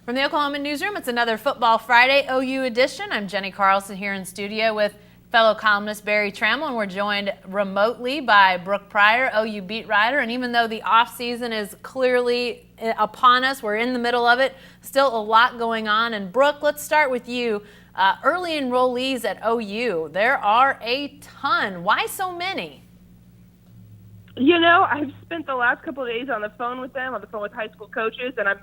From the Oklahoma newsroom, it's another Football Friday OU edition. I'm Jenni Carlson here in studio with fellow columnist Barry Tramel, and we're joined remotely by Brooke Pryor, OU beat writer. And even though the offseason is clearly upon us, we're in the middle of it, still a lot going on. And Brooke, let's start with you. Early enrollees at OU, there are a ton. Why so many? You know, I've spent the last couple of days on the phone with them, on the phone with high school coaches, and I'm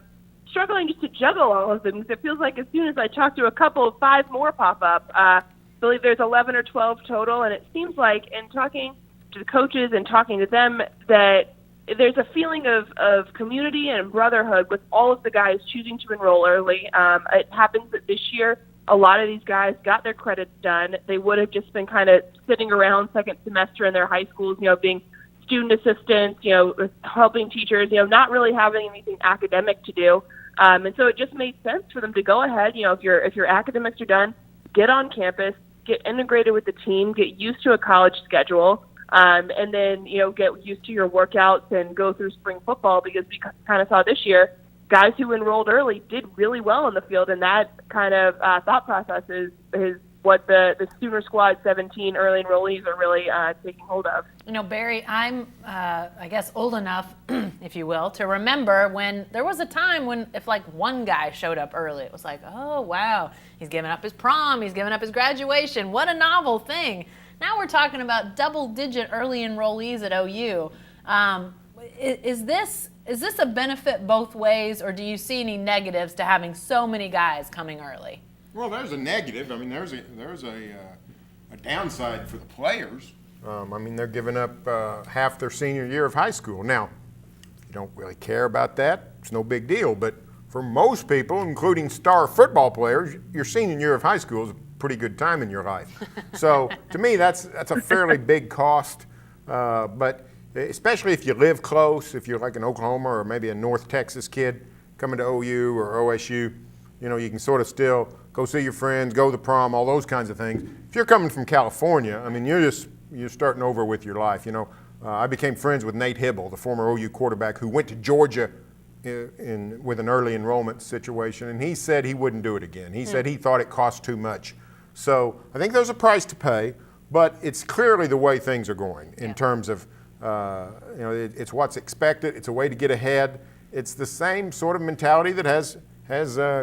struggling just to juggle all of them because it feels like as soon as I talk to a couple, 5 more pop up. I believe there's 11 or 12 total, and it seems like in talking to the coaches and talking to them that there's a feeling of community and brotherhood with all of the guys choosing to enroll early. It happens that this year a lot of these guys got their credits done. They would have just been kind of sitting around second semester in their high schools, being student assistants, helping teachers, not really having anything academic to do. And so it just made sense for them to go ahead, if your academics are done, get on campus, get integrated with the team, get used to a college schedule, and then, get used to your workouts and go through spring football, because we kind of saw this year guys who enrolled early did really well in the field, and that kind of thought process is what the Sooner Squad 17 early enrollees are really taking hold of. Barry, I'm, I guess, old enough, if you will, to remember when there was a time when if like one guy showed up early, it was like, oh, wow, he's giving up his prom, he's giving up his graduation. What a novel thing. Now we're talking about double-digit early enrollees at OU. Is this a benefit both ways, or do you see any negatives to having so many guys coming early? Well, there's a negative. I mean, there's a downside for the players. They're giving up half their senior year of high school. Now, you don't really care about that. It's no big deal. But for most people, including star football players, your senior year of high school is a pretty good time in your life. So to me, that's a fairly big cost. But especially if you live close, if you're like an Oklahoma or maybe a North Texas kid coming to OU or OSU, you can sort of still go see your friends, go to the prom, all those kinds of things. If you're coming from California, you're starting over with your life. I became friends with Nate Hibble, the former OU quarterback who went to Georgia with an early enrollment situation, and he said he wouldn't do it again. He said he thought it cost too much. So I think there's a price to pay, but it's clearly the way things are going in terms of, it's what's expected. It's a way to get ahead. It's the same sort of mentality that has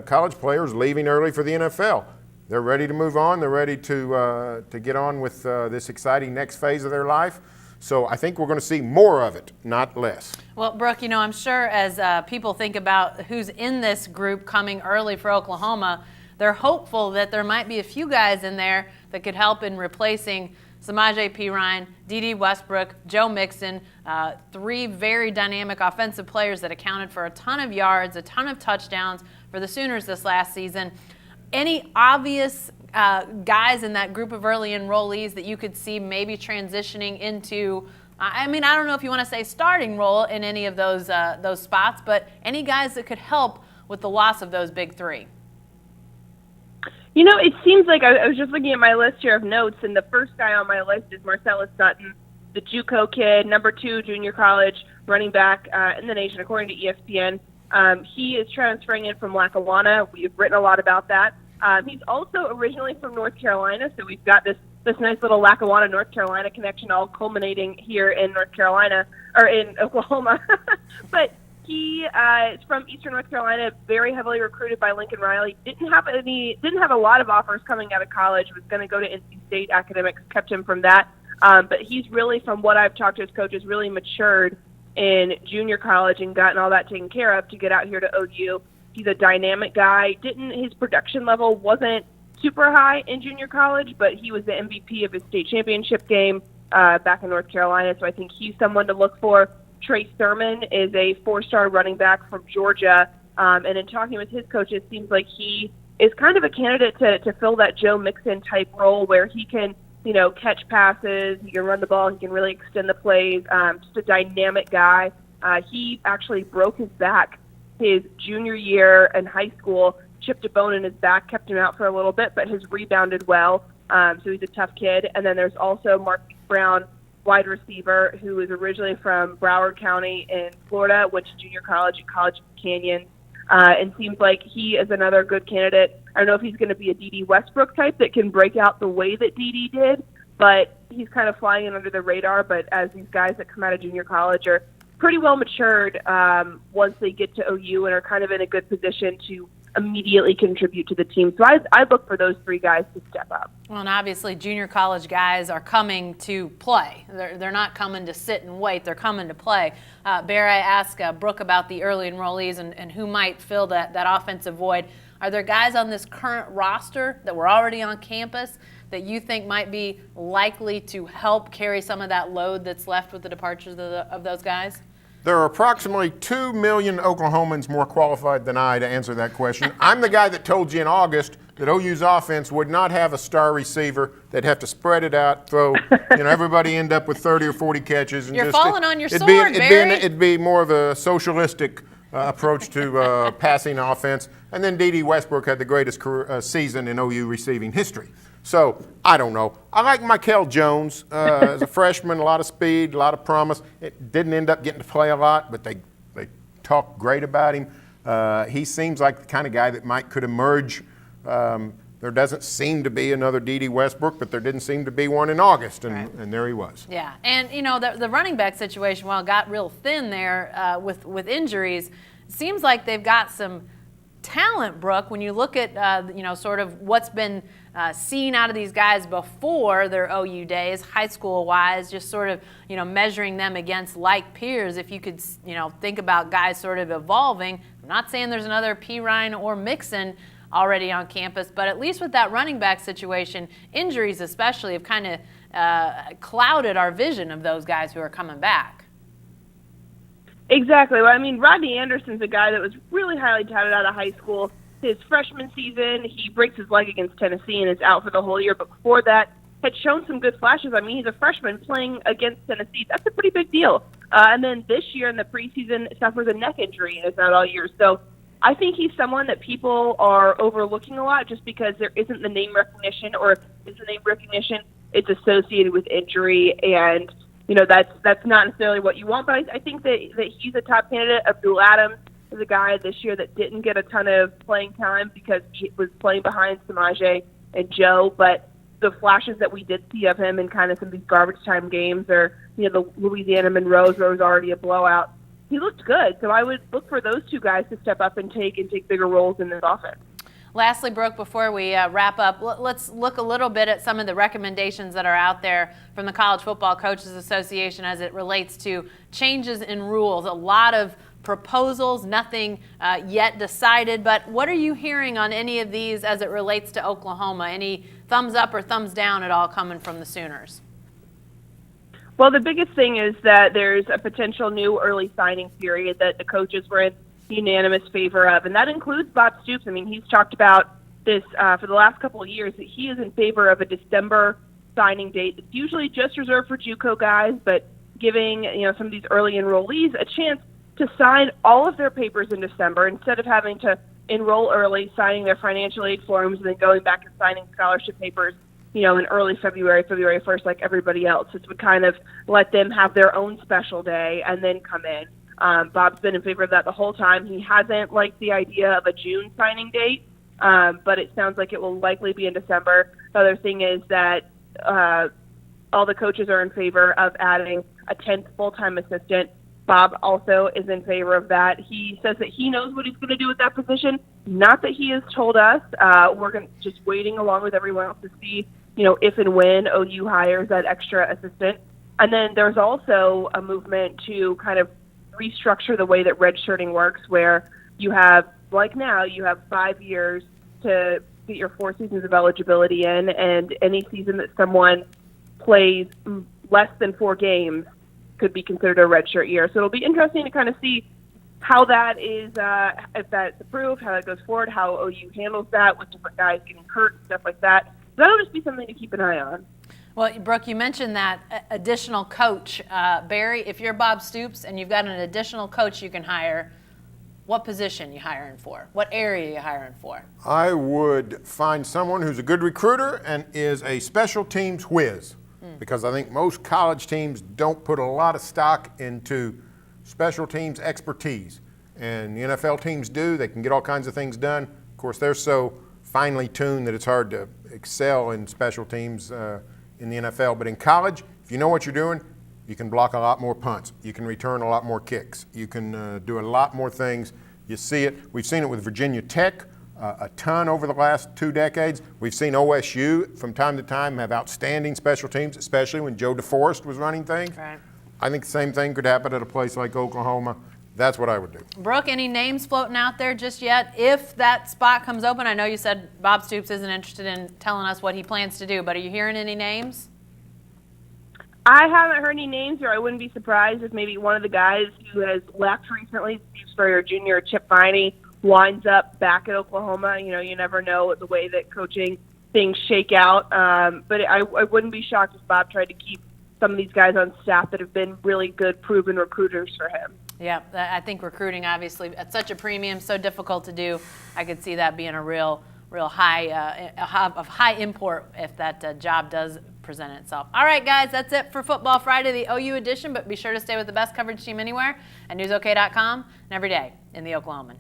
college players leaving early for the NFL. They're ready to move on. They're ready to get on with this exciting next phase of their life. So I think we're going to see more of it, not less. Well, Brooke, I'm sure as people think about who's in this group coming early for Oklahoma, they're hopeful that there might be a few guys in there that could help in replacing Samaje Perine, D.D. Westbrook, Joe Mixon, 3 very dynamic offensive players that accounted for a ton of yards, a ton of touchdowns for the Sooners this last season. Any obvious guys in that group of early enrollees that you could see maybe transitioning into, I don't know if you want to say starting role in any of those spots, but any guys that could help with the loss of those big 3? It seems like I was just looking at my list here of notes, and the first guy on my list is Marcellus Sutton, the JUCO kid, number 2 junior college running back in the nation, according to ESPN. He is transferring in from Lackawanna. We've written a lot about that. He's also originally from North Carolina, so we've got this nice little Lackawanna, North Carolina connection all culminating here in North Carolina, or in Oklahoma. But he is from Eastern North Carolina, very heavily recruited by Lincoln Riley. Didn't have a lot of offers coming out of college. Was going to go to NC State. Academics kept him from that. But he's really, from what I've talked to his coaches, really matured in junior college and gotten all that taken care of to get out here to OU. He's a dynamic guy. His production level wasn't super high in junior college, but he was the MVP of his state championship game back in North Carolina. So I think he's someone to look for. Trey Thurman is a 4-star running back from Georgia, and in talking with his coach, it seems like he is kind of a candidate to fill that Joe Mixon type role where he can, catch passes, he can run the ball, he can really extend the plays, just a dynamic guy. He actually broke his back his junior year in high school, chipped a bone in his back, kept him out for a little bit, but has rebounded well, so he's a tough kid. And then there's also Marquise Brown, wide receiver, who is originally from Broward County in Florida, went to junior college at College of Canyon. and seems like he is another good candidate. I don't know if he's going to be a D.D. Westbrook type that can break out the way that D.D. did, but he's kind of flying in under the radar. But as these guys that come out of junior college are pretty well matured once they get to OU and are kind of in a good position to immediately contribute to the team. So I'd look for those three guys to step up. Well, and obviously junior college guys are coming to play. They're not coming to sit and wait. They're coming to play. Barry, I asked Brooke about the early enrollees and who might fill that offensive void. Are there guys on this current roster that were already on campus that you think might be likely to help carry some of that load that's left with the departures of those guys? There are approximately 2 million Oklahomans more qualified than I to answer that question. I'm the guy that told you in August that OU's offense would not have a star receiver. They'd have to spread it out, throw, everybody end up with 30 or 40 catches. And You're just, falling on your sword, Barry. It'd be more of a socialistic approach to passing offense. And then D.D. Westbrook had the greatest season in OU receiving history. So, I don't know. I like Michael Jones as a freshman, a lot of speed, a lot of promise. It didn't end up getting to play a lot, but they talked great about him. He seems like the kind of guy that could emerge. There doesn't seem to be another D.D. Westbrook, but there didn't seem to be one in August, and there he was. Yeah, and the running back situation, while it got real thin there with injuries, seems like they've got some talent, Brooke, when you look at sort of what's been seen out of these guys before their OU days, high school wise, just sort of measuring them against like peers. If you could think about guys sort of evolving. I'm not saying there's another P. Ryan or Mixon already on campus, but at least with that running back situation, injuries especially have kind of clouded our vision of those guys who are coming back. Exactly. Well, I mean, Rodney Anderson's a guy that was really highly touted out of high school. His freshman season, he breaks his leg against Tennessee and is out for the whole year. But before that, had shown some good flashes. I mean, he's a freshman playing against Tennessee. That's a pretty big deal. And then this year in the preseason, suffers a neck injury and is out all year. So I think he's someone that people are overlooking a lot just because there isn't the name recognition, or if there is the name recognition, it's associated with injury, and that's not necessarily what you want. But I think that he's a top candidate. Abdul Adams is a guy this year that didn't get a ton of playing time because he was playing behind Samaje and Joe, but the flashes that we did see of him in kind of some of these garbage time games, or the Louisiana Monroe's where it was already a blowout, he looked good. So I would look for those two guys to step up and take bigger roles in this offense. Lastly, Brooke, before we wrap up, let's look a little bit at some of the recommendations that are out there from the College Football Coaches Association as it relates to changes in rules. A lot of proposals, nothing yet decided, but what are you hearing on any of these as it relates to Oklahoma? Any thumbs up or thumbs down at all coming from the Sooners? Well, the biggest thing is that there's a potential new early signing period that the coaches were in unanimous favor of, and that includes Bob Stoops. I mean, he's talked about this for the last couple of years, that he is in favor of a December signing date. It's usually just reserved for JUCO guys, but giving some of these early enrollees a chance to sign all of their papers in December instead of having to enroll early, signing their financial aid forms, and then going back and signing scholarship papers in early February 1st, like everybody else. This would kind of let them have their own special day and then come in. Bob's been in favor of that the whole time. He hasn't liked the idea of a June signing date, but it sounds like it will likely be in December. The other thing is that all the coaches are in favor of adding a 10th full-time assistant. Bob also is in favor of that. He says that he knows what he's going to do with that position. Not that he has told us. We're just waiting along with everyone else to see if and when OU hires that extra assistant. And then there's also a movement to kind of restructure the way that redshirting works, where you have 5 years to get your 4 seasons of eligibility in, and any season that someone plays less than 4 games could be considered a redshirt year. So it'll be interesting to kind of see how that is, if that's approved, how that goes forward, how OU handles that with different guys getting hurt and stuff like that. So that'll just be something to keep an eye on. Well, Brooke, you mentioned that additional coach. Barry, if you're Bob Stoops and you've got an additional coach you can hire, what position you hiring for? What area you hiring for? I would find someone who's a good recruiter and is a special teams whiz, because I think most college teams don't put a lot of stock into special teams expertise. and the NFL teams do. They can get all kinds of things done. Of course, they're so finely tuned that it's hard to excel in special teams in the NFL. But in college, if you know what you're doing, you can block a lot more punts. You can return a lot more kicks. You can do a lot more things. You see it. We've seen it with Virginia Tech a ton over the last 2 decades. We've seen OSU from time to time have outstanding special teams, especially when Joe DeForest was running things. Right. I think the same thing could happen at a place like Oklahoma. That's what I would do. Brooke, any names floating out there just yet? If that spot comes open, I know you said Bob Stoops isn't interested in telling us what he plans to do, but are you hearing any names? I haven't heard any names, or I wouldn't be surprised if maybe one of the guys who has left recently, Steve Spurrier Jr. or Chip Viney, winds up back at Oklahoma. You know, you never know the way that coaching things shake out. But I wouldn't be shocked if Bob tried to keep some of these guys on staff that have been really good, proven recruiters for him. Yeah, I think recruiting, obviously, at such a premium, so difficult to do. I could see that being a real high, of high import if that job does present itself. All right, guys, that's it for Football Friday, the OU edition, but be sure to stay with the best coverage team anywhere at newsok.com and every day in the Oklahoman.